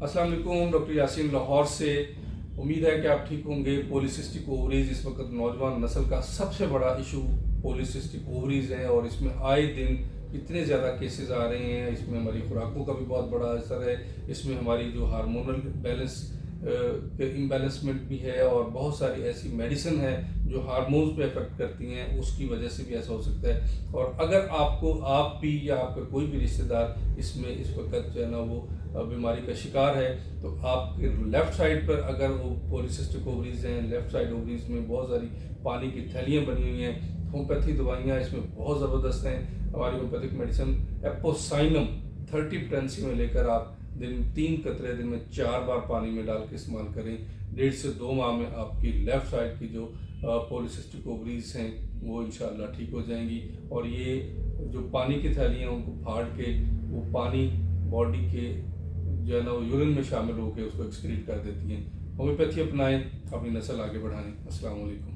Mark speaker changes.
Speaker 1: अस्सलाम वालेकुम, डॉक्टर यासीन लाहौर से। उम्मीद है कि आप ठीक होंगे। पॉलीसिस्टिक ओवरीज इस वक्त नौजवान नस्ल का सबसे बड़ा इशू पॉलीसिस्टिक ओवरीज है और इसमें आए दिन इतने ज़्यादा केसेस आ रहे हैं। इसमें हमारी खुराकों का भी बहुत बड़ा असर है, इसमें हमारी जो हार्मोनल बैलेंस के इम्बैलेंसमेंट भी है और बहुत सारी ऐसी मेडिसिन है जो हार्मोन्स पे इफेक्ट करती हैं, उसकी वजह से भी ऐसा हो सकता है। और अगर आप भी या आपका कोई भी रिश्तेदार इसमें इस वक्त जो है ना वो बीमारी का शिकार है, तो आपके लेफ़्ट साइड पर अगर वो पॉलीसिस्टिक ओवरीज हैं, लेफ़्ट साइड ओवरीज में बहुत सारी पानी की थैलियाँ बनी हुई हैं। होम्योपैथी दवाइयाँ इसमें बहुत ज़बरदस्त हैं। हमारी होम्योपैथिक मेडिसिन एपोसाइनम 30 पोटेंसी में लेकर आप दिन 3 कतरे दिन में 4 बार पानी में डाल के इस्तेमाल करें। 1.5 से 2 माह में आपकी लेफ़्ट साइड की जो पॉलीसिस्टिक ओवरीज हैं वो इंशाल्लाह ठीक हो जाएंगी। और ये जो पानी की थैलियाँ उनको फाड़ के वो पानी बॉडी के जो है ना वो यूरिन में शामिल होकर उसको एक्सक्रीट कर देती हैं। होम्योपैथी अपनाएं, अपनी नस्ल आगे बढ़ाएं। अस्सलाम वालेकुम।